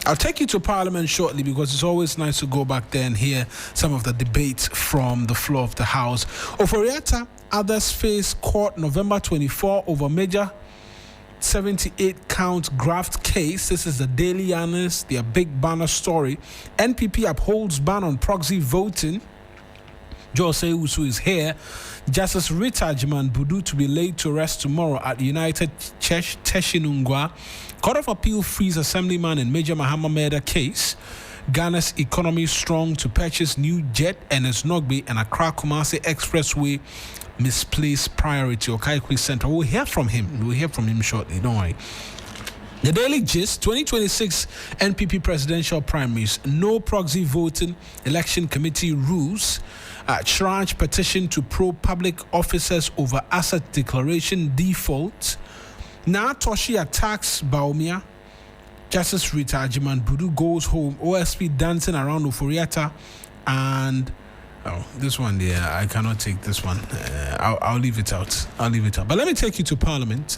I'll take you to Parliament shortly because it's always nice to go back there and hear some of the debates from the floor of the House. Ofori-Atta, others face court November 24 over major 78-count graft case. This is the Daily Annals, their big banner story. NPP upholds ban on proxy voting. Jose Usu is here. Justice Richard Budu to be laid to rest tomorrow at United Church, Teshinungwa. Court of Appeal frees Assemblyman in Major Mahama murder case. Ghana's economy strong to purchase new jet and Nogbe and Accra Kumasi Expressway misplaced priority. Okaikwi Center. We'll hear from him. We'll hear from him shortly. Don't worry. The Daily Gist, 2026 NPP presidential primaries. No proxy voting. Election committee rules. Charge petition to probe public officers over asset declaration default. Now Toshi attacks Baumia. Justice Rita Budu goes home. OSP dancing around Ofori-Atta. And this one there, I cannot take this one. I'll leave it out. But let me take you to Parliament.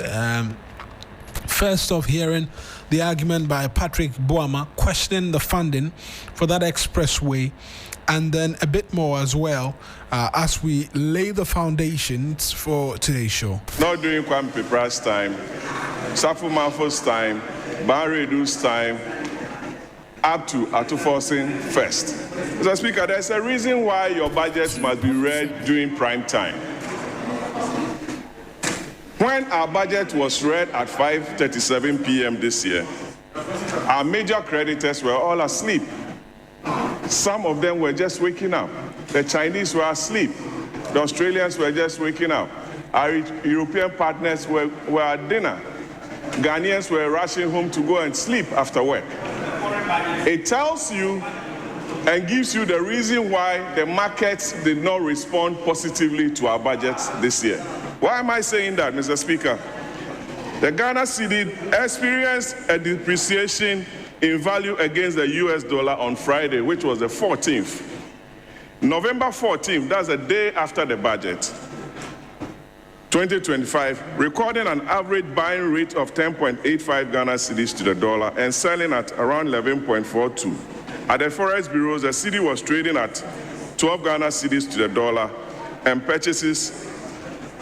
First off, hearing the argument by Patrick Boama questioning the funding for that expressway, and then a bit more as well as we lay the foundations for today's show. Not during Kwame Pepra's time, Safu Mafo's time, Barredu's time, up to Atufosin first. Mr. Speaker, there's a reason why your budgets must be read during prime time. When our budget was read at 5:37 p.m. this year, our major creditors were all asleep. Some of them were just waking up. The Chinese were asleep. The Australians were just waking up. Our European partners were at dinner. Ghanaians were rushing home to go and sleep after work. It tells you and gives you the reason why the markets did not respond positively to our budgets this year. Why am I saying that, Mr. Speaker? The Ghana cedi experienced a depreciation in value against the US dollar on Friday, which was the 14th. November 14th, that's a day after the budget, 2025, recording an average buying rate of 10.85 Ghana cedis to the dollar and selling at around 11.42. At the Forex bureaus, the cedi was trading at 12 Ghana cedis to the dollar and purchasing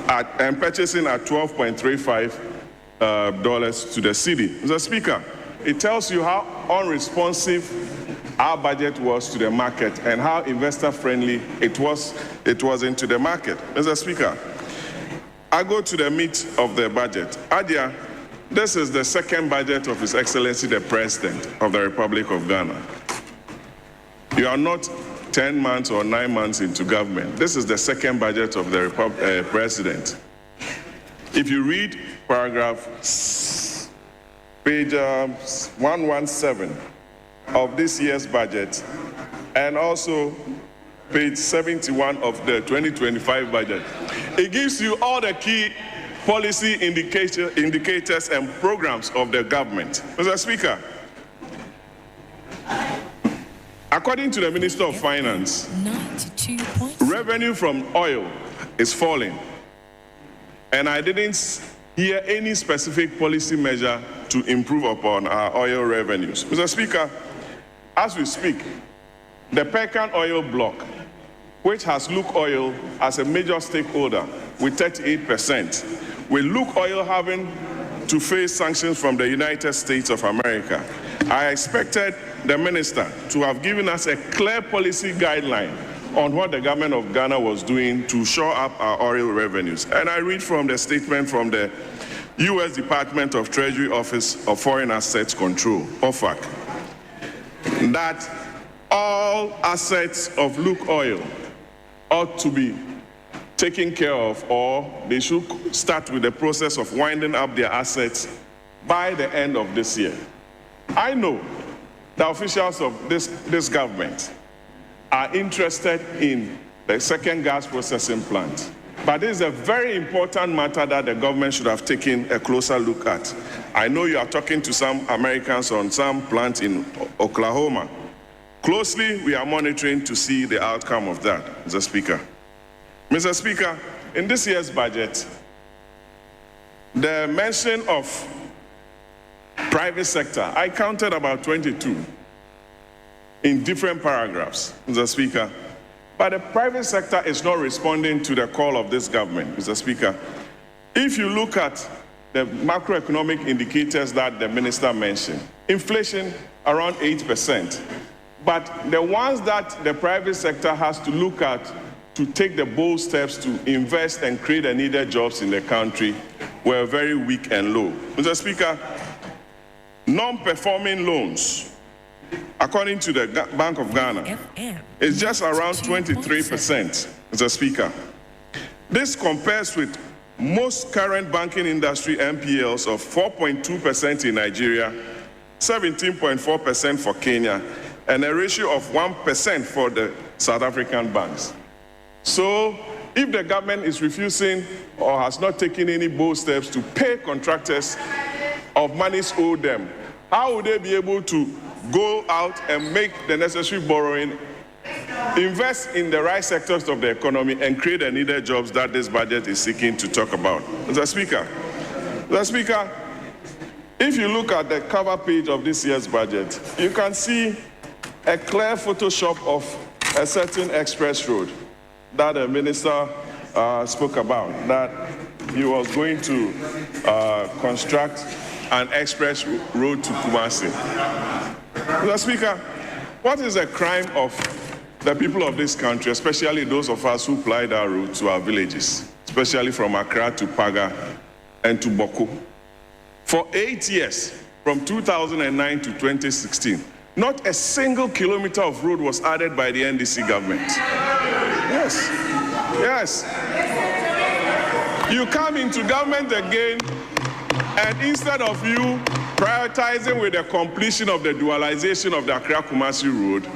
at 12.35 dollars to the cedi. Mr. Speaker, it tells you how unresponsive our budget was to the market and how investor-friendly it was into the market. Mr. Speaker, I go to the meat of the budget. Adia, this is the second budget of His Excellency the President of the Republic of Ghana. You are not 10 months or 9 months into government. This is the second budget of the President. If you read paragraph page 117 of this year's budget, and also page 71 of the 2025 budget, it gives you all the key policy indicators and programs of the government. Mr. Speaker, according to the Minister of Finance, revenue from oil is falling, and I didn't hear any specific policy measure to improve upon our oil revenues. Mr. Speaker, as we speak, the Pecan oil block, which has Luke Oil as a major stakeholder with 38%, with Luke Oil having to face sanctions from the United States of America, I expected the minister to have given us a clear policy guideline on what the government of Ghana was doing to shore up our oil revenues. And I read from the statement from the U.S. Department of Treasury Office of Foreign Assets Control, OFAC, that all assets of Luke Oil ought to be taken care of, or they should start with the process of winding up their assets by the end of this year. I know the officials of this government are interested in the second gas processing plant, but this is a very important matter that the government should have taken a closer look at. I know you are talking to some Americans on some plant in Oklahoma. Closely, we are monitoring to see the outcome of that, Mr. Speaker. Mr. Speaker, in this year's budget, the mention of Private sector, I counted about 22 in different paragraphs, Mr. Speaker. But the private sector is not responding to the call of this government, Mr. Speaker. If you look at the macroeconomic indicators that the minister mentioned, inflation around 8%. But the ones that the private sector has to look at to take the bold steps to invest and create the needed jobs in the country were very weak and low. Mr. Speaker, non-performing loans, according to the Bank of Ghana, is just around 23%, Mr. Speaker. This compares with most current banking industry NPLs of 4.2% in Nigeria, 17.4% for Kenya, and a ratio of 1% for the South African banks. So, if the government is refusing or has not taken any bold steps to pay contractors of monies owed them, how would they be able to go out and make the necessary borrowing, invest in the right sectors of the economy, and create the needed jobs that this budget is seeking to talk about? Mr. Speaker, if you look at the cover page of this year's budget, you can see a clear Photoshop of a certain express road that the minister spoke about, that he was going to construct an express road to Kumasi. Mr. Speaker, what is the crime of the people of this country, especially those of us who ply that route to our villages, especially from Accra to Paga and to Boko? For 8 years, from 2009 to 2016, not a single kilometer of road was added by the NDC government. Yes, yes. You come into government again, and instead of you prioritizing with the completion of the dualization of the Accra-Kumasi road,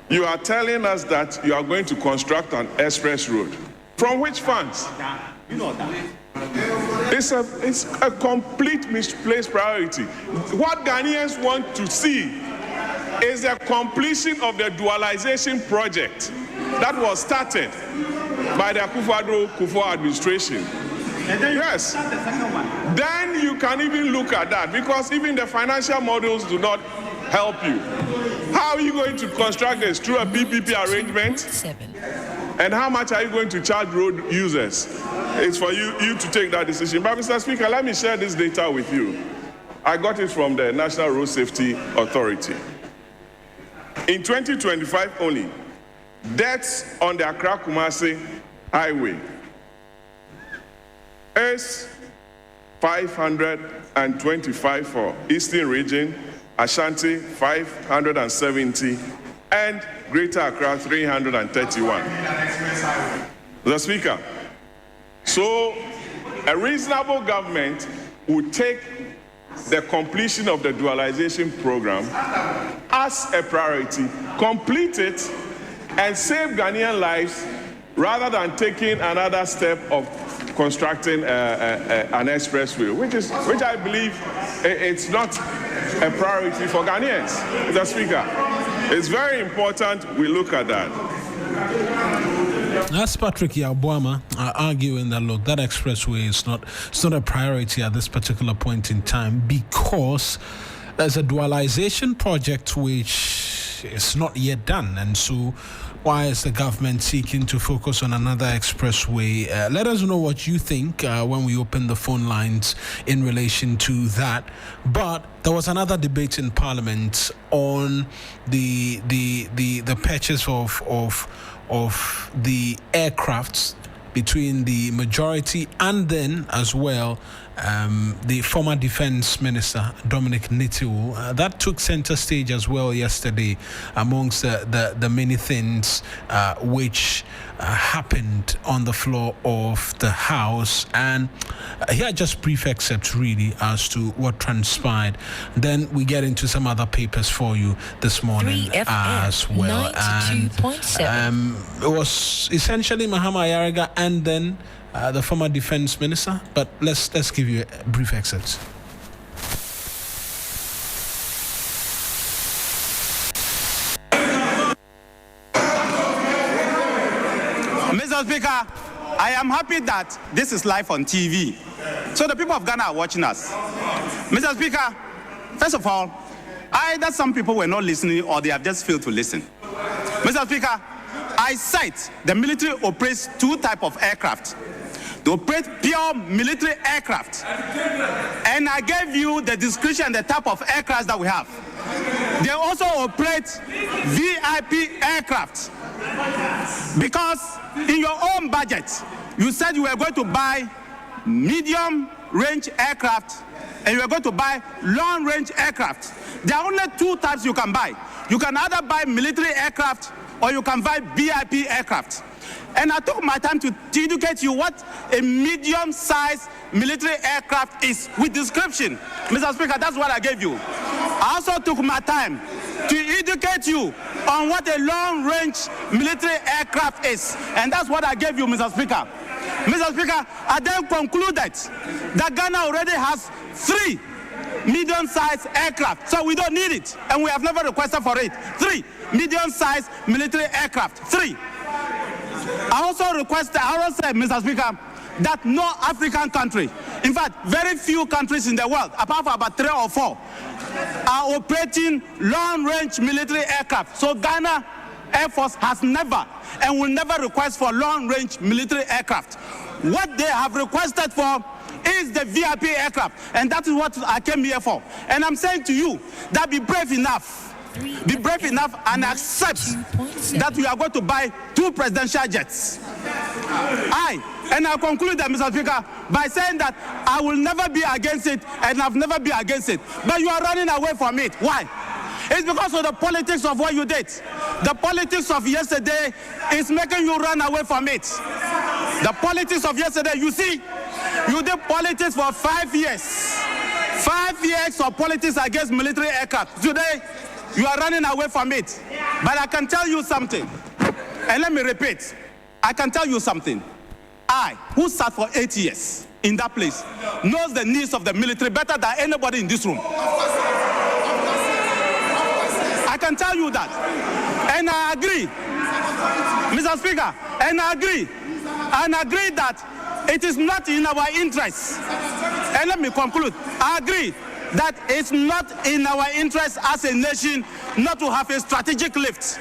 you are telling us that you are going to construct an express road. From which funds? You know that. It's a complete misplaced priority. What Ghanaians want to see is the completion of the dualization project that was started by the Akufo-Addo administration. Yes. Then you can even look at that, because even the financial models do not help you. How are you going to construct this? Through a PPP arrangement? And how much are you going to charge road users? It's for you to take that decision. But Mr. Speaker, let me share this data with you. I got it from the National Road Safety Authority. In 2025 only, deaths on the Accra-Kumasi highway is 525 for Eastern Region, Ashanti 570, and Greater Accra 331. The Speaker, so a reasonable government would take the completion of the dualization program as a priority, complete it, and save Ghanaian lives, rather than taking another step of constructing an expressway, which I believe it's not a priority for Ghanaians. Mr. Speaker, it's very important we look at that. That's Patrick Yabwama arguing that, look, that expressway is not a priority at this particular point in time, because there's a dualization project which is not yet done. And so why is the government seeking to focus on another expressway? Let us know what you think when we open the phone lines in relation to that. But there was another debate in Parliament on the purchase of the aircrafts between the majority and then as well the former defense minister Dominic Nitiwo. That took center stage as well yesterday amongst the many things which happened on the floor of the House. And here are just brief excerpts really as to what transpired. Then we get into some other papers for you this morning as well. And it was essentially Mahama Ayariga and then the former defense minister, but let's give you a brief excerpt. Mr. Speaker, I am happy that this is live on TV, so the people of Ghana are watching us. Mr. Speaker, First of all, either some people were not listening or they have just failed to listen. Mr. Speaker, I cite the military operates two types of aircraft. They operate pure military aircraft. And I gave you the description, the type of aircraft that we have. They also operate VIP aircraft. Because in your own budget, you said you were going to buy medium-range aircraft and you are going to buy long-range aircraft. There are only two types you can buy. You can either buy military aircraft or you can buy VIP aircraft. And I took my time to educate you what a medium-sized military aircraft is with description. Mr. Speaker, that's what I gave you. I also took my time to educate you on what a long-range military aircraft is. And that's what I gave you, Mr. Speaker. Mr. Speaker, I then concluded that Ghana already has 3 medium-sized aircraft, so we don't need it, and we have never requested for it. 3 medium-sized military aircraft. 3. I also said, Mr. Speaker, that no African country, in fact, very few countries in the world, apart from about 3 or 4, are operating long-range military aircraft. So Ghana Air Force has never and will never request for long-range military aircraft. What they have requested for is the VIP aircraft, and that is what I came here for. And I'm saying to you that be brave enough and accept that we are going to buy 2 presidential jets. And I conclude that, Mr. Speaker, by saying that I will never be against it and I've never been against it. But you are running away from it. Why? It's because of the politics of what you did. The politics of yesterday is making you run away from it. The politics of yesterday, you see, you did politics for 5 years. 5 years of politics against military aircraft. Today, you are running away from it. But I can tell you something, and let me repeat. I can tell you something. I, who sat for 8 years in that place, knows the needs of the military better than anybody in this room. I can tell you that. And I agree, Mr. Speaker, and I agree that it is not in our interest. And let me conclude. I agree that it's not in our interest as a nation not to have a strategic lift.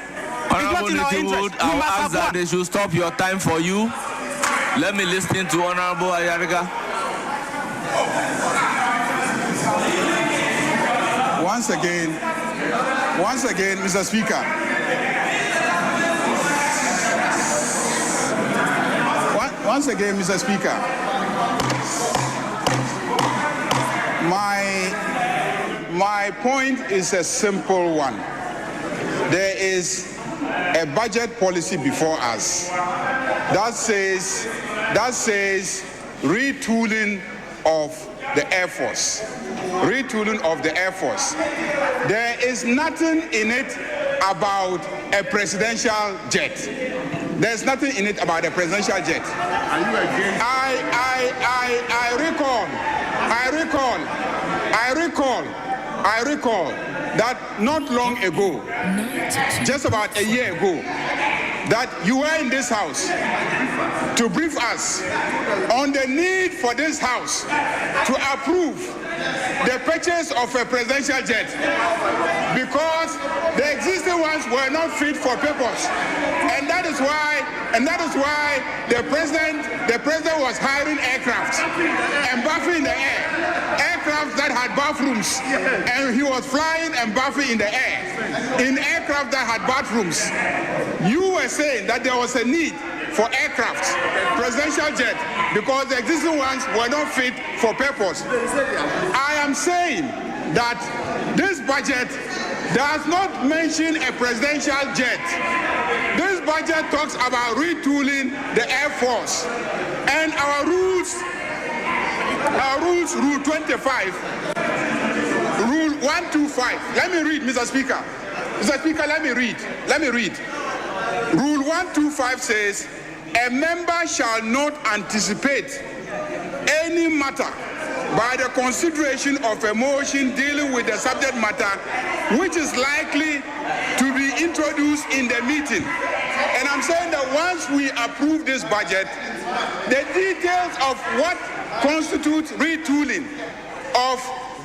Honorable Nitiwood, I will ask that they should stop your time for you. Let me listen to Honorable Ayariga. Once again, Mr. Speaker. Once again, Mr. Speaker. My point is a simple one. There is a budget policy before us that says retooling of the Air Force. Retooling of the Air Force. There is nothing in it about a presidential jet. There's nothing in it about a presidential jet. Are you against? I recall that not long ago, just about a year ago, that you were in this house to brief us on the need for this house to approve the purchase of a presidential jet because the existing ones were not fit for purpose, and that is why the president was hiring aircraft and buffing the air, aircraft that had bathrooms, and he was flying and buffing in the air in aircraft that had bathrooms. You were saying that there was a need for aircraft, presidential jet, because the existing ones were not fit for purpose. I am saying that this budget does not mention a presidential jet. This budget talks about retooling the Air Force. And our rules, Rule 25, Rule 125. Let me read, Mr. Speaker. Mr. Speaker, let me read. Rule 125 says, a member shall not anticipate any matter by the consideration of a motion dealing with the subject matter which is likely to be introduced in the meeting. And I'm saying that once we approve this budget, the details of what constitutes retooling of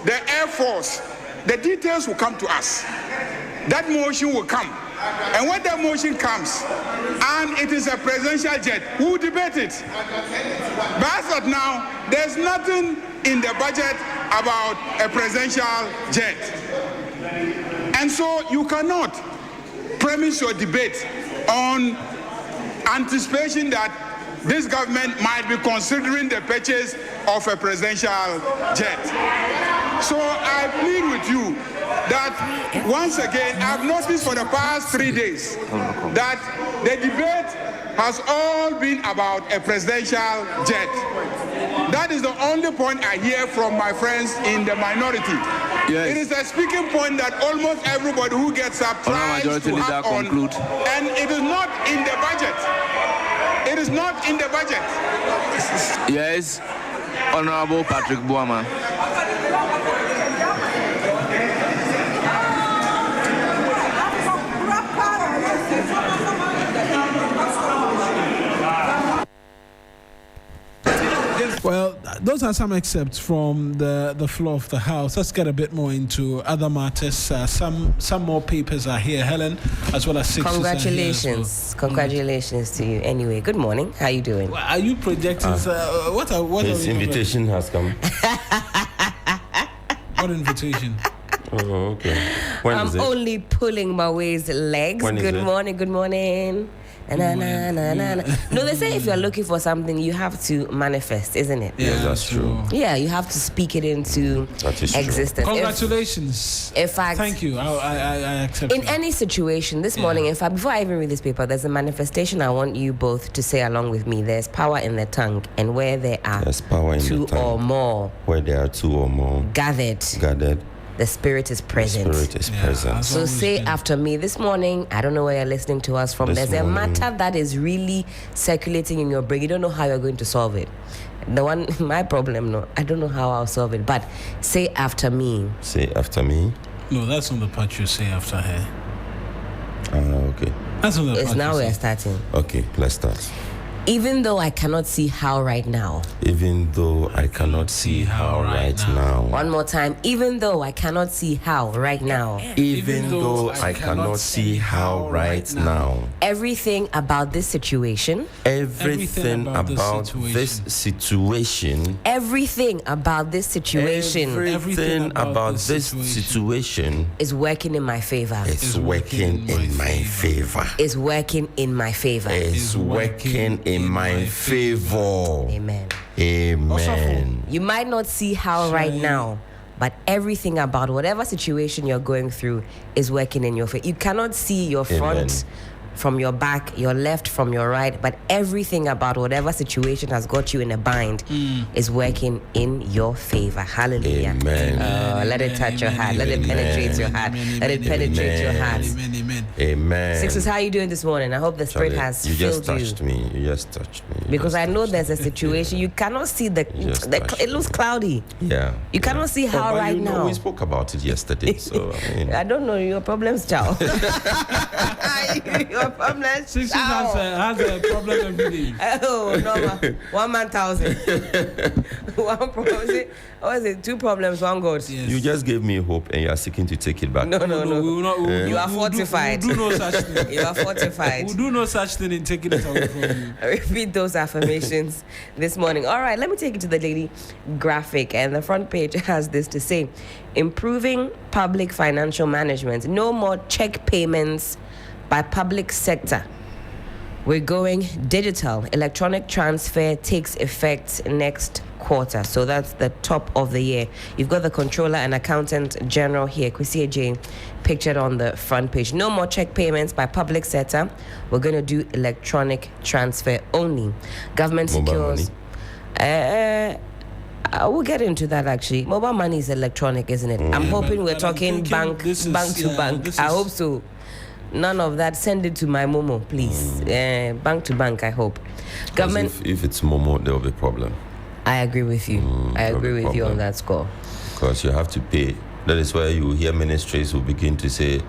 the Air Force the details will come to us. That motion will come. And when that motion comes, and it is a presidential jet, we will debate it. But as of now, there's nothing in the budget about a presidential jet. And so you cannot premise your debate on anticipation that this government might be considering the purchase of a presidential jet. So I plead with you that once again, I've noticed for the past 3 days that the debate has all been about a presidential jet. That is the only point I hear from my friends in the minority. Yes. It is a speaking point that almost everybody who gets up tries to have on, and it is not in the budget. It is not in the budget. Yes, Honorable Patrick Boama. Well, those are some excerpts from the floor of the House. Let's get a bit more into other matters. Some more papers are here, Helen, as well as 6. Congratulations. Congratulations to you. Anyway, good morning. How are you doing? Well, are you projecting? What his invitation has come. What invitation? Oh, okay. When I'm is it? only pulling my waist legs. When Good morning. Good morning. Na, na, na, na, na. No, they say if you're looking for something, you have to manifest, isn't it? Yeah, that's true. Yeah, you have to speak it into existence. Congratulations. In fact, thank you. I accept. In any situation, this morning, in fact, before I even read this paper, there's a manifestation I want you both to say along with me. There's power in the tongue, and where there are two or more, where there are two or more gathered. The Spirit is present. The Spirit is present. So say after me this morning, I don't know where you're listening to us from. There's a matter that is really circulating in your brain. You don't know how you're going to solve it. My problem, no, I don't know how I'll solve it. But say after me. Say after me. No, that's not the part you say after her. Okay. That's not the part. It's now we're starting. Okay, let's start. Even though I cannot see how right now. Even though I cannot see how right now. One more time. Even though I cannot see how right now. Even though I cannot see how right now. Everything about this situation. Everything about this situation. Everything about this situation. Everything about this situation is working in my favor. It's working in my favor. It's working in my favor. It's working in my favor. Amen. Amen. You might not see how right now, but everything about whatever situation you're going through is working in your favor. You cannot see your front from your back, your left from your right, but everything about whatever situation has got you in a bind is working in your favor. Hallelujah. Amen. Let it touch your heart. Let it penetrate your heart. Let it penetrate your heart. Amen. Sixes, how are you doing this morning? I hope the Spirit has filled you. You just touched me. You just touched me. Because I know there's a situation you cannot see it looks cloudy. Yeah. You cannot see how right now. We spoke about it yesterday, so I don't know your problems, child. Your problems. Sixes has a problem every day. Oh no, 1 man 1,000. One problem. What is it? 2 problems, 1 God. Yes. You just gave me hope, and you are seeking to take it back. No. You are fortified. We do no such thing. You are fortified. We do no such thing in taking it away from you. Repeat those affirmations this morning. All right, let me take you to the daily graphic, and the front page has this to say: improving public financial management. No more check payments by public sector. We're going digital. Electronic transfer takes effect next quarter. So that's the top of the year. You've got the Controller and Accountant General here, Kwesi J, pictured on the front page. No more check payments by public sector. We're going to do electronic transfer only. Government secures. We'll get into that actually. Mobile money is electronic, isn't it? I'm hoping we're talking bank to bank. I hope so. None of that. Send it to my Momo, please. Bank to bank, I hope. Government. If it's Momo, there will be a problem. I agree with you. I agree with you on that score. Because you have to pay. That is why you hear ministries will begin to say,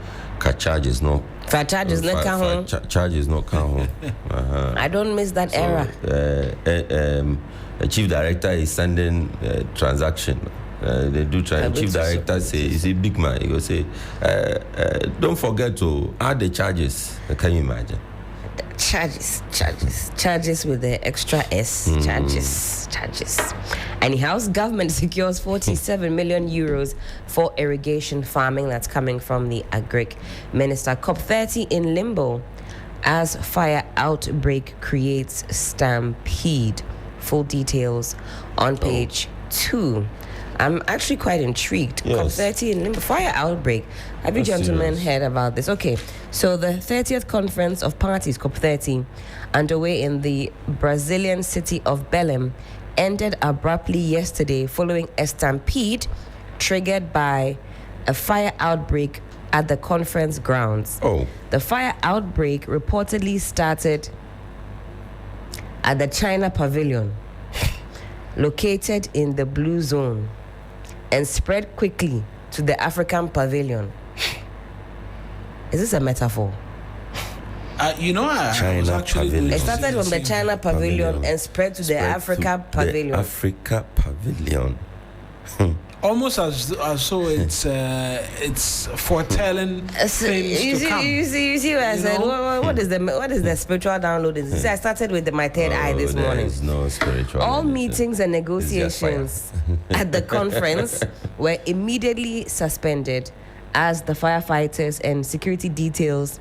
charge is not. Charge is not count. Charge is not count. I don't miss that era. A chief director is sending a transaction. They do try. The chief director say, "Is he big man?" He go say, "Don't forget to add the charges." Can you imagine? Charges with the extra S. Charges. Anyhow, government secures 47 million euros for irrigation farming. That's coming from the Agric Minister. COP30 in limbo as fire outbreak creates stampede. Full details on page 2. I'm actually quite intrigued. Yes. COP30 in limbo, fire outbreak. Have you gentlemen heard about this? Okay, so the 30th Conference of Parties, COP30, underway in the Brazilian city of Belém, ended abruptly yesterday following a stampede triggered by a fire outbreak at the conference grounds. The fire outbreak reportedly started at the China Pavilion, located in the Blue Zone, and spread quickly to the African Pavilion. Is this a metaphor? China Pavilion. It started from the China Pavilion and spread to the Africa Pavilion. The Africa Pavilion. Almost as though it's foretelling things to come. You see where I said, what is the spiritual download? You see, I started with my third eye this morning. There is no spiritual. All meetings and negotiations at the conference were immediately suspended as the firefighters and security details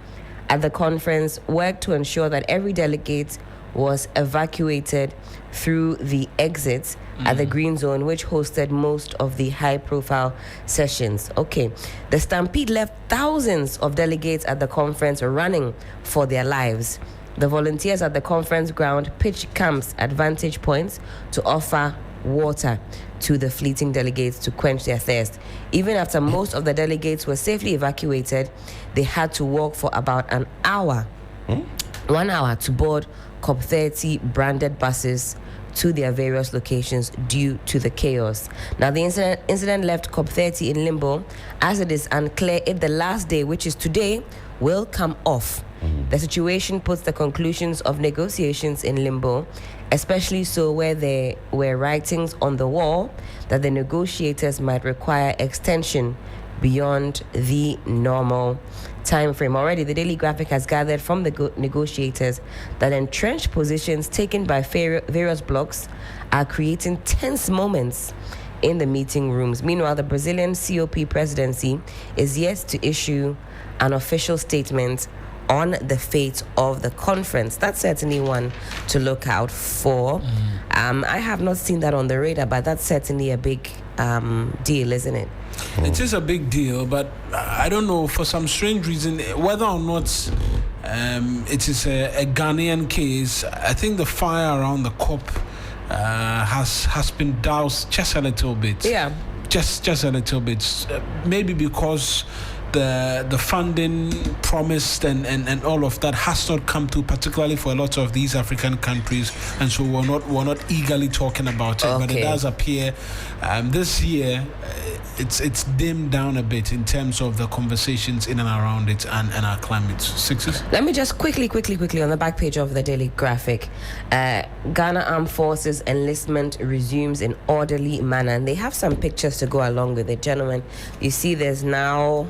at the conference worked to ensure that every delegate was evacuated through the exits at the Green Zone, which hosted most of the high-profile sessions. Okay, the stampede left thousands of delegates at the conference running for their lives. The volunteers at the conference ground pitched camps at vantage points to offer water to the fleeting delegates to quench their thirst. Even after most of the delegates were safely evacuated, they had to walk for about an hour, 1 hour, to board COP30 branded buses to their various locations due to the chaos. Now, the incident left COP30 in limbo, as it is unclear if the last day, which is today, will come off. The situation puts the conclusions of negotiations in limbo, especially so where there were writings on the wall that the negotiators might require extension beyond the normal time frame. Already, the Daily Graphic has gathered from the negotiators that entrenched positions taken by various blocs are creating tense moments in the meeting rooms. Meanwhile, the Brazilian COP presidency is yet to issue an official statement on the fate of the conference. That's certainly one to look out for. I have not seen that on the radar, but that's certainly a big deal, isn't it? It is a big deal, but I don't know, for some strange reason, whether or not it is a Ghanaian case. I think the fire around the COP has been doused just a little bit. Yeah. Just a little bit. Maybe because the funding promised and all of that has not come to, particularly for a lot of these African countries, and so we're not eagerly talking about it. Okay. But it does appear this year it's dimmed down a bit in terms of the conversations in and around it and our climate. Sixes. Let me just quickly on the back page of the Daily Graphic. Ghana Armed Forces enlistment resumes in orderly manner, and they have some pictures to go along with it, gentlemen. You see, there's now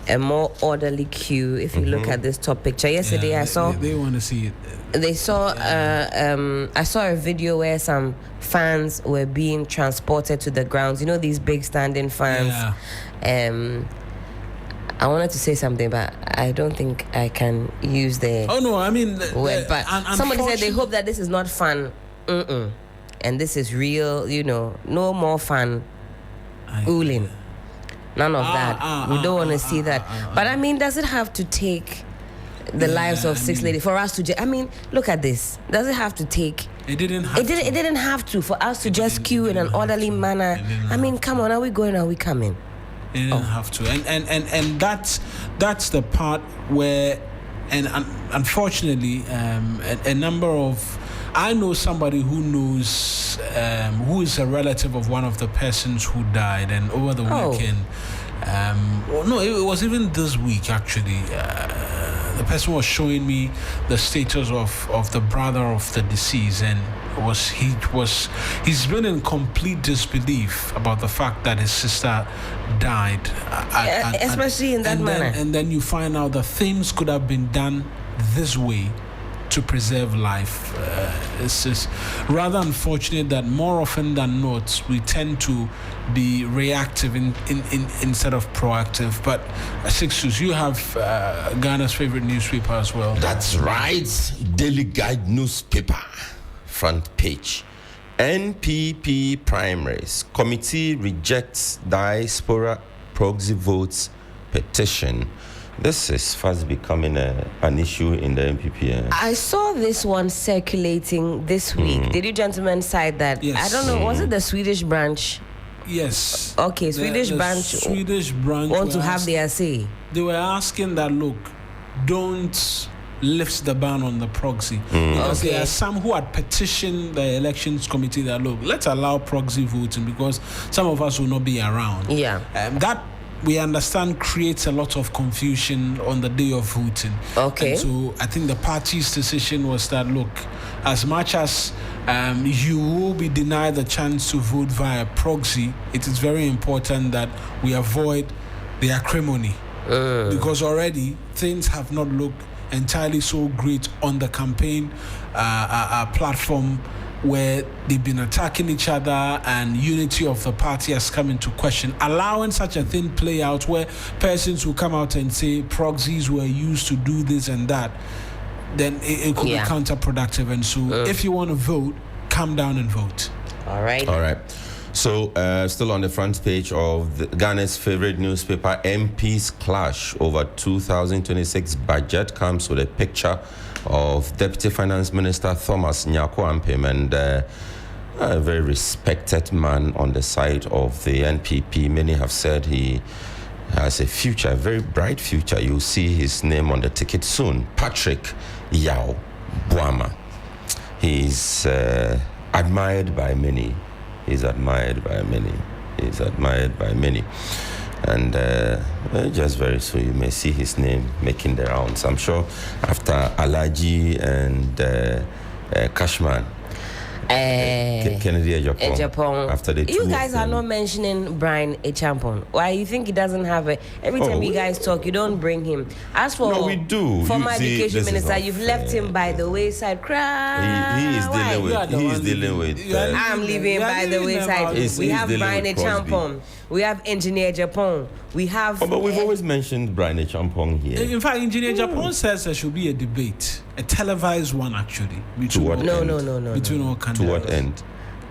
a more orderly queue. If you look at this top picture, yesterday I saw they want to see it. They saw I saw a video where some fans were being transported to the grounds. You know, these big standing fans. I wanted to say something, but I don't think I can use the word. But somebody said they hope that this is not fun, and this is real. You know, no more fun, ooling. None of that. We don't want to see that. But I mean, does it have to take the lives of six ladies for us to? I mean, look at this. Does it have to take? It didn't have. It didn't have to for us to just queue in an orderly manner. I mean, come on, are we going? Are we coming? It didn't have to, and that's the part where, and unfortunately, a number of. I know somebody who knows, who is a relative of one of the persons who died, and over the weekend, it was even this week actually. the person was showing me the status of the brother of the deceased, and he's been in complete disbelief about the fact that his sister died, especially in that manner. And then you find out that things could have been done this way to preserve life. It's just rather unfortunate that more often than not we tend to be reactive instead of proactive. But Sixus, you have Ghana's favorite newspaper as well. That's right, Daily Guide newspaper, front page. NPP primaries committee rejects diaspora proxy votes petition. This is fast becoming an issue in the NPP. I saw this one circulating this week. Did you gentlemen cite that? Yes. I don't know. Was it the Swedish branch? Yes. Okay, Swedish branch want to have their say. They were asking that, look, don't lift the ban on the proxy. Because there are some who had petitioned the elections committee that, look, let's allow proxy voting because some of us will not be around. Yeah. That, we understand, creates a lot of confusion on the day of voting. Okay. And so I think the party's decision was that, look, as much as you will be denied the chance to vote via proxy, it is very important that we avoid the acrimony. Because already things have not looked entirely so great on the campaign platform, where they've been attacking each other and unity of the party has come into question. Allowing such a thing play out where persons will come out and say proxies were used to do this and that, then it could be counterproductive. And so if you want to vote, come down and vote. All right. So still on the front page of Ghana's favorite newspaper, MPs clash over 2026 budget, comes with a picture of Deputy Finance Minister Thomas Nyako Ampem and a very respected man on the side of the NPP. Many have said he has a future, a very bright future. You'll see his name on the ticket soon. Patrick Yao Boama. He's admired by many. And just very soon you may see his name making the rounds. I'm sure after Alaji and Cashman, Kennedy Ejapong. After the you guys are not mentioning Brian Echampong. Why you think he doesn't have a? Every time you guys talk, you don't bring him. As for we do. Former education minister, you've left him by the wayside. He is dealing with. I'm leaving him by the wayside. We have Brian Echampong. We have Engineer Japan. We have. But we've always mentioned Brian Echampong here. In fact, Engineer Japan says there should be a debate, a televised one actually. Between all candidates. To what end?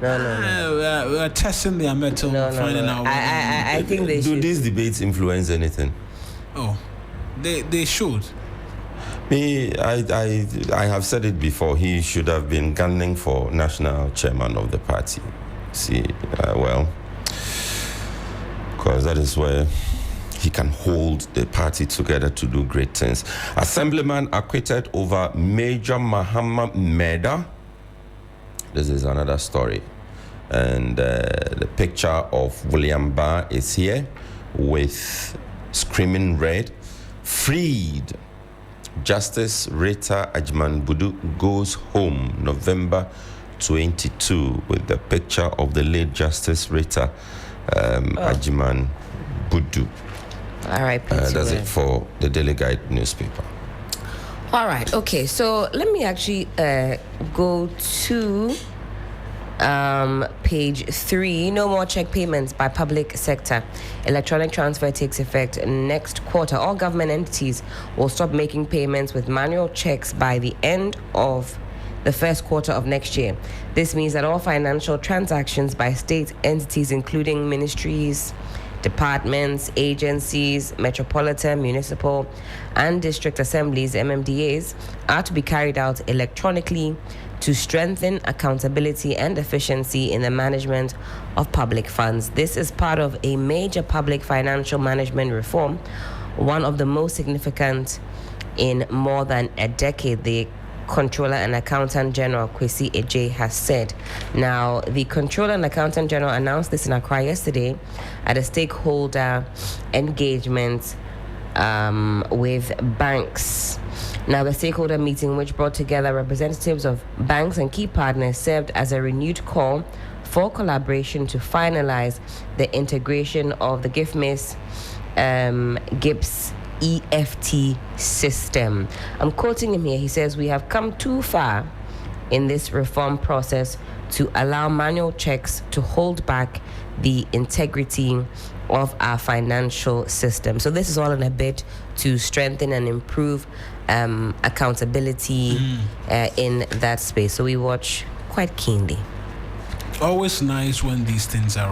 No. We're testing their metal, finding out. I think they should. Do these debates influence anything? Oh, they should. I have said it before. He should have been gunning for national chairman of the party. Because that is where he can hold the party together to do great things. Assemblyman acquitted over Major Mahama murder. This is another story. And the picture of William Barr is here with screaming red. Freed. Justice Rita Ajman Budu goes home November 22 with the picture of the late Justice Rita Ajman Budu. All right, that's it for the Daily Guide newspaper. All right, okay, so let me actually go to page 3. No more check payments by public sector. Electronic transfer takes effect next quarter. All government entities will stop making payments with manual checks by the end of the first quarter of next year. This means that all financial transactions by state entities, including ministries, departments, agencies, metropolitan, municipal, and district assemblies, MMDAs, are to be carried out electronically to strengthen accountability and efficiency in the management of public funds. This is part of a major public financial management reform, one of the most significant in more than a decade. The Controller and Accountant General Kwesi Eje has said. Now, the Controller and Accountant General announced this in Accra yesterday at a stakeholder engagement with banks. Now, the stakeholder meeting, which brought together representatives of banks and key partners, served as a renewed call for collaboration to finalize the integration of the GIFMIS GIPS EFT system. I'm quoting him here. He says, "We have come too far in this reform process to allow manual checks to hold back the integrity of our financial system." So this is all in a bid to strengthen and improve accountability in that space. So we watch quite keenly. Always nice when these things are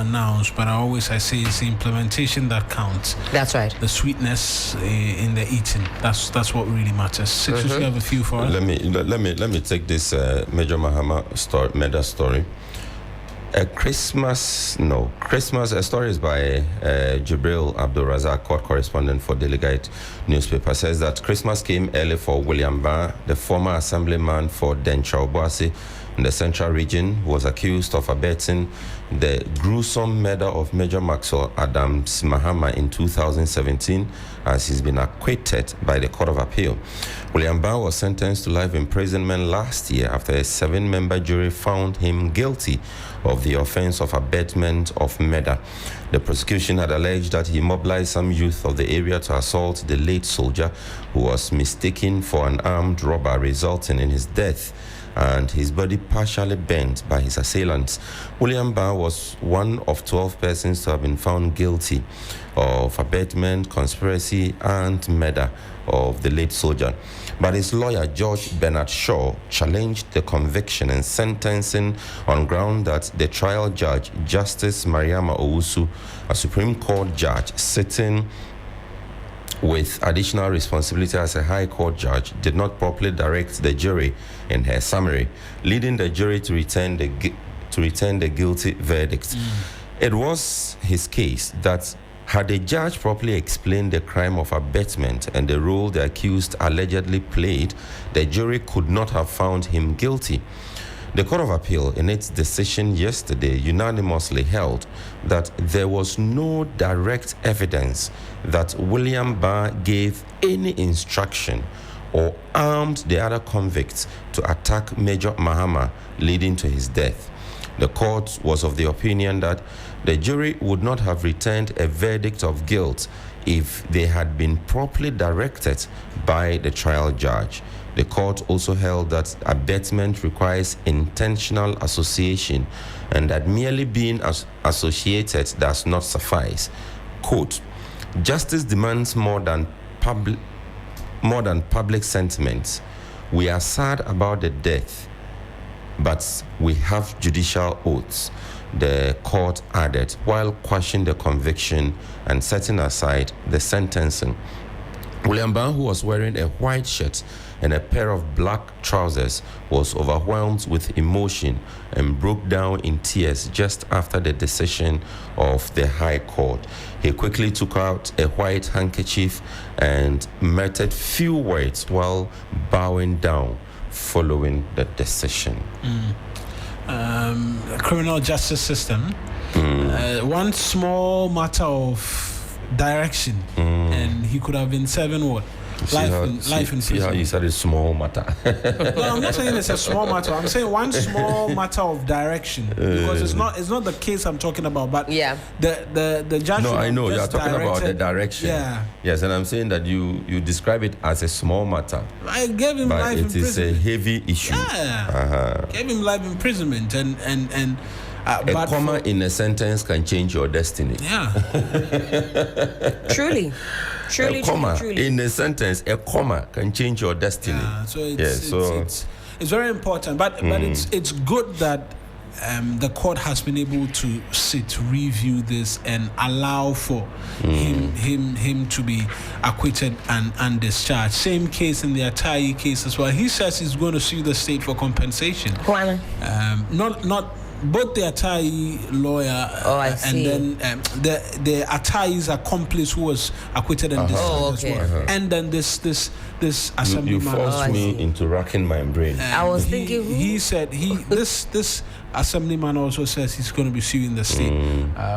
announced, but I say it's the implementation that counts. That's right. The sweetness in the eating. That's what really matters. Six, you have a few for us. Let me take this Major Mahama Meda story. Christmas. A story is by Jibril Abdul Razak, court correspondent for Delegate newspaper, says that Christmas came early for William Barr, the former assemblyman for Dencha Obuasi in the Central Region, who was accused of abetting the gruesome murder of Major Maxwell Adams Mahama in 2017, as he's been acquitted by the Court of Appeal. William Barr was sentenced to life imprisonment last year after a 7-member jury found him guilty of the offense of abetment of murder. The prosecution had alleged that he mobilized some youth of the area to assault the late soldier, who was mistaken for an armed robber, resulting in his death and his body partially burnt by his assailants. William Barr was one of 12 persons to have been found guilty of abetment, conspiracy, and murder of the late soldier. But his lawyer, George Bernard Shaw, challenged the conviction and sentencing on ground that the trial judge, Justice Mariama Owusu, a Supreme Court judge sitting with additional responsibility as a High Court judge, did not properly direct the jury in her summary, leading the jury to return the guilty verdict. It was his case that had the judge properly explained the crime of abetment and the role the accused allegedly played, the jury could not have found him guilty. The Court of Appeal, in its decision yesterday, unanimously held that there was no direct evidence that William Barr gave any instruction or armed the other convicts to attack Major Mahama, leading to his death. The court was of the opinion that the jury would not have returned a verdict of guilt if they had been properly directed by the trial judge. The court also held that abetment requires intentional association and that merely being associated does not suffice. Quote, "Justice demands more than public sentiments. We are sad about the death, but we have judicial oaths," the court added, while quashing the conviction and setting aside the sentencing. William Barr, who was wearing a white shirt and a pair of black trousers, was overwhelmed with emotion and broke down in tears just after the decision of the High Court. He quickly took out a white handkerchief and muttered few words while bowing down following the decision. Criminal justice system, one small matter of direction, and he could have been serving what? Life in prison. See how you said it's small matter. No, I'm not saying it's a small matter. I'm saying one small matter of direction, because it's not the case I'm talking about. But yeah, the judge. No, I know you're talking about the direction. Yeah. Yes, and I'm saying that you describe it as a small matter. I gave him but life imprisonment. It is a heavy issue. Yeah. Gave him life imprisonment and. A comma in a sentence can change your destiny. Yeah. Truly. A comma in a sentence, a comma can change your destiny. Yeah, so it's very important. But it's good that the court has been able to review this and allow for him to be acquitted and discharged. Same case in the Attayi case as well. He says he's going to sue the state for compensation. Why? both the Atai lawyer and then the Atai's accomplice who was acquitted in this as well, and then this assemblyman. You forced me into racking my brain. I was thinking he said this assemblyman also says he's going to be suing the state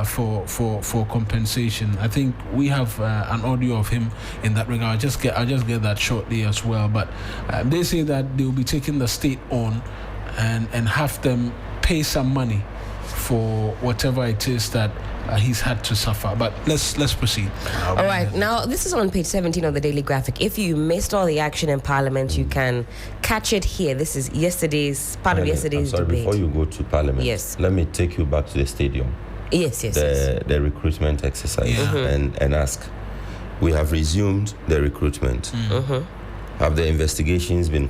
for compensation. I think we have an audio of him in that regard. I'll just get that shortly as well. But they say that they will be taking the state on and have them pay some money for whatever it is that he's had to suffer. But let's proceed. All right, now this is on page 17 of the Daily Graphic. If you missed all the action in Parliament, you can catch it here. This is part of yesterday's debate. Before you go to Parliament, let me take you back to the stadium. Yes. The recruitment exercise and ask. We have resumed the recruitment. Have the investigations been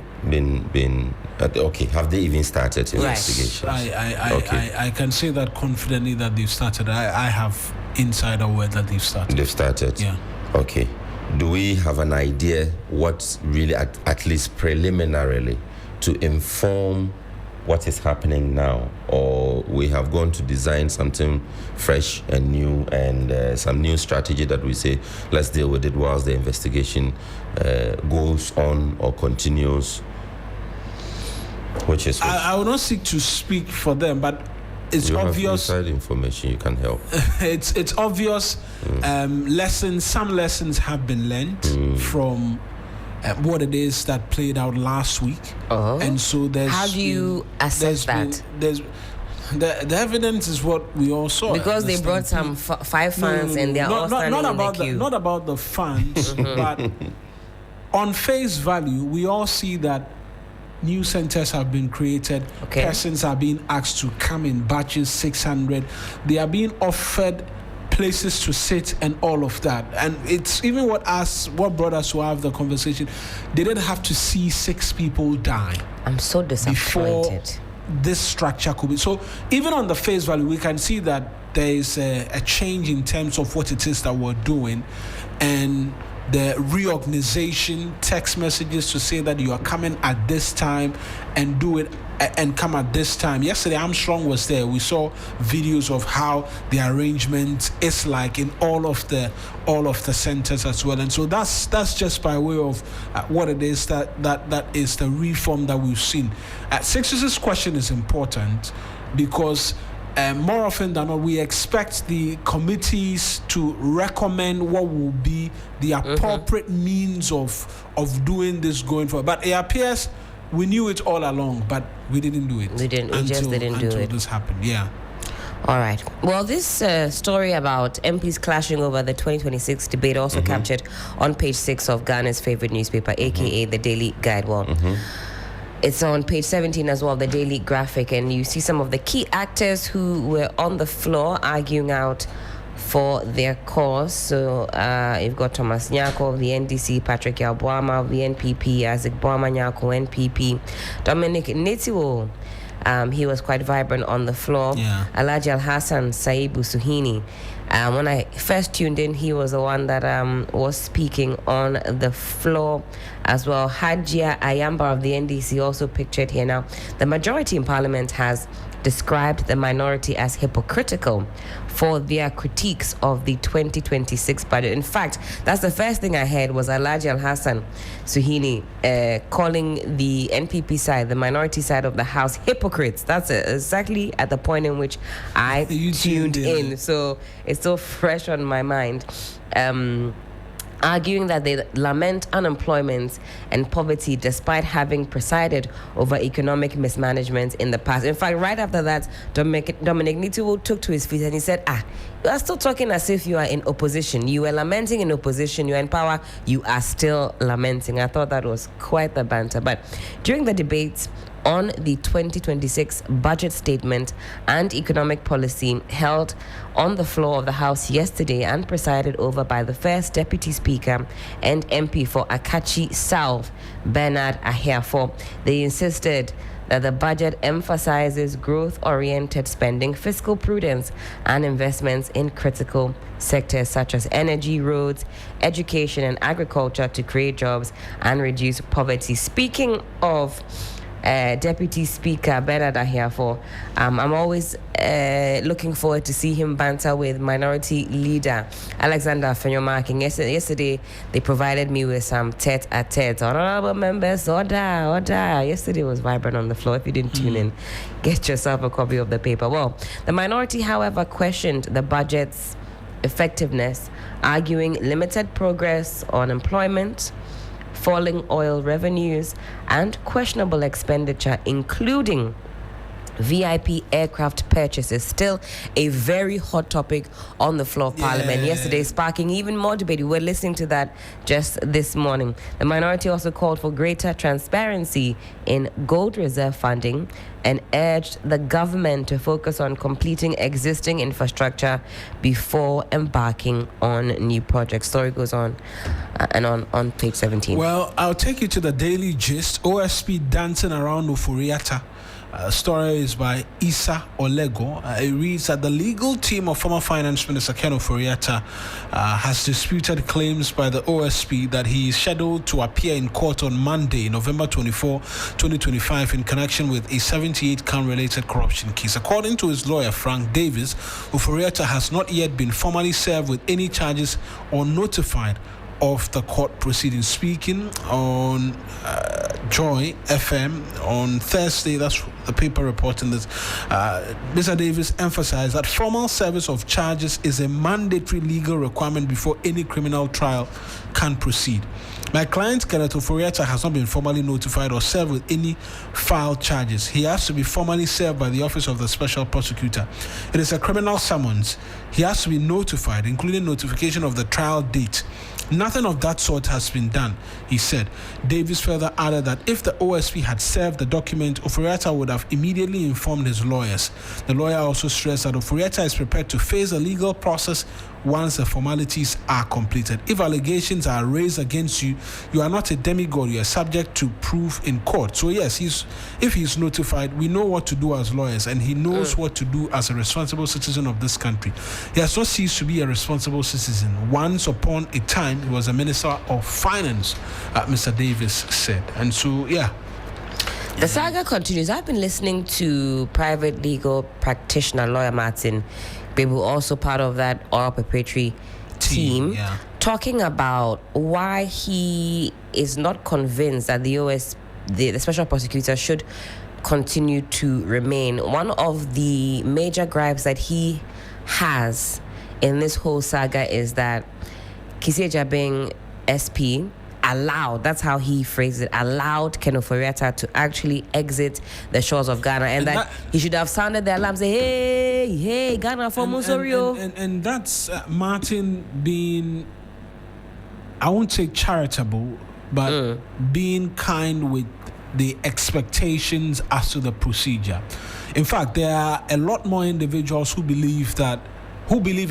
okay? Have they even started investigations? I can say that confidently that they've started. I have insider word that they've started. They've started. Yeah. Okay. Do we have an idea what's really at least preliminarily to inform what is happening now, or we have gone to design something fresh and new and some new strategy that we say let's deal with it whilst the investigation goes on or continues? Which is which? I will not seek to speak for them, but it's obvious. Have inside information, you can help. It's obvious. Some lessons have been learned from what it is that played out last week, and so there's. How do you assess that? The evidence is what we all saw. Because they brought some 5 fans and they're all standing in the queue. Not about the fans, but on face value, we all see that new centers have been created. Persons are being asked to come in batches 600. They are being offered places to sit and all of that. And it's even what brought us to have the conversation. They didn't have to see 6 people die. I'm so disappointed. Before this structure could be. So even on the face value, we can see that there is a change in terms of what it is that we're doing, and the reorganization, text messages to say that you are coming at this time and do it and come at this time. Yesterday, Armstrong was there. We saw videos of how the arrangement is like in all of the centers as well. And so that's just by way of what it is that is the reform that we've seen. Six's question is important because more often than not, we expect the committees to recommend what will be the appropriate means of doing this going forward. But it appears we knew it all along, but we didn't do it. We just didn't do it until this happened. Yeah. All right. Well, this story about MPs clashing over the 2026 debate also captured on page 6 of Ghana's favorite newspaper, aka the Daily Guide. It's on page 17 as well, the Daily Graphic, and you see some of the key actors who were on the floor arguing out for their cause. So you've got Thomas Nyako of the NDC, Patrick Yalboama of the NPP, Isaac Boama Nyako, NPP, Dominic Netiwo. He was quite vibrant on the floor. Alhaji Al-Hassan Saibu Suhini. When I first tuned in, he was the one that was speaking on the floor as well. Hajia Ayamba of the NDC also pictured here. Now, the majority in Parliament has described the minority as hypocritical for their critiques of the 2026 budget. In fact, that's the first thing I heard was Alhaji Al-Hassan Suhini calling the NPP side, the minority side of the House, hypocrites. That's exactly at the point in which I tuned in. So it's still fresh on my mind. Arguing that they lament unemployment and poverty despite having presided over economic mismanagement in the past. In fact, right after that, Dominic Nitiwo took to his feet and he said, you are still talking as if you are in opposition. You were lamenting in opposition, you are in power, you are still lamenting. I thought that was quite the banter. But during the debates on the 2026 budget statement and economic policy held on the floor of the House yesterday and presided over by the first Deputy Speaker and MP for Akachi South, Bernard Ahiafo, they insisted that the budget emphasizes growth-oriented spending, fiscal prudence, and investments in critical sectors such as energy, roads, education, and agriculture to create jobs and reduce poverty. Speaking of Deputy Speaker Bernard Ahiafo. I'm always looking forward to see him banter with Minority Leader Alexander Fenyomaking. Yesterday, they provided me with some tete-a-tete. Honorable members, order. Yesterday was vibrant on the floor. If you didn't tune in, get yourself a copy of the paper. Well, the minority, however, questioned the budget's effectiveness, arguing limited progress on employment, falling oil revenues, and questionable expenditure, including VIP aircraft purchases. Still a very hot topic on the floor of Parliament. Yesterday, sparking even more debate. We were listening to that just this morning. The minority also called for greater transparency in gold reserve funding and urged the government to focus on completing existing infrastructure before embarking on new projects. Story goes on and on page 17. Well, I'll take you to the Daily Gist. OSP dancing around Ofori-Atta. Story is by Isa Olego. It reads that the legal team of former Finance Minister Ken Ofori-Atta has disputed claims by the OSP that he is scheduled to appear in court on Monday, November 24, 2025, in connection with a 78-count related corruption case. According to his lawyer, Frank Davis, Ofori-Atta has not yet been formally served with any charges or notified of the court proceedings. Speaking on Joy FM on Thursday, that's the paper reporting this, Mr. Davis emphasized that formal service of charges is a mandatory legal requirement before any criminal trial can proceed. My client, Kenneth Ofori-Atta, has not been formally notified or served with any filed charges. He has to be formally served by the Office of the Special Prosecutor. It is a criminal summons. He has to be notified, including notification of the trial date. Nothing of that sort has been done, he said. Davis further added that if the OSP had served the document, Ofori-Atta would have immediately informed his lawyers. The lawyer also stressed that Ofori-Atta is prepared to face the legal process once the formalities are completed. If allegations are raised against you, you are not a demigod, you are subject to proof in court. So yes, if he's notified, we know what to do as lawyers, and he knows what to do as a responsible citizen of this country. He has not ceased to be a responsible citizen. Once upon a time, he was a Minister of Finance, Mr. Davis said. And so, yeah. The saga continues. I've been listening to private legal practitioner lawyer Martin Bebu, also part of that oil preparatory team, talking about why he is not convinced that the special prosecutor should continue to remain. One of the major gripes that he has in this whole saga is that Kisi Jabing SP allowed, that's how he phrased it, allowed Ken Ofori-Atta to actually exit the shores of Ghana, and that he should have sounded the alarm, say, hey, Ghana for Musorio. And that's Martin being, I won't say charitable, but being kind with the expectations as to the procedure. In fact, there are a lot more individuals who believe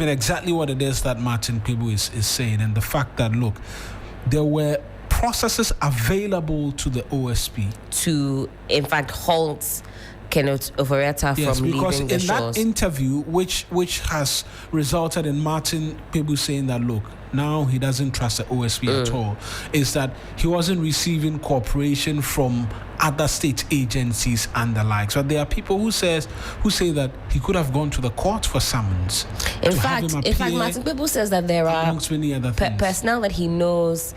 in exactly what it is that Martin Pebu is saying, and the fact that, look, there were processes available to the OSP to, in fact, halt Kenneth Ofori-Atta from leaving the shores. Because in that interview, which has resulted in Martin Pebu saying that, look, now he doesn't trust the OSP at all, is that he wasn't receiving cooperation from other state agencies and the like. So there are people who say that he could have gone to the court for summons. In fact, Martin Pebu says that there are personnel that he knows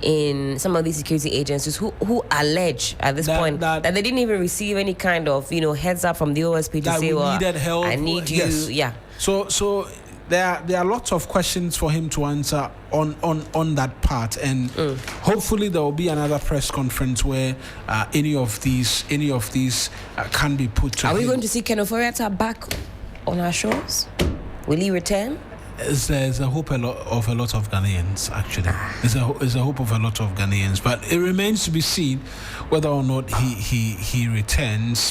in some of these security agencies who allege at this point that they didn't even receive any kind of heads up from the OSP to say, well, needed help. I need you. Yeah. So there are lots of questions for him to answer on that part, and hopefully there will be another press conference where any of these can be put to him. Are we going to see Ken Ofori-Atta back on our shores? Will he return? There's a hope of a lot of Ghanaians, actually. There's a hope of a lot of Ghanaians, but it remains to be seen whether or not he returns.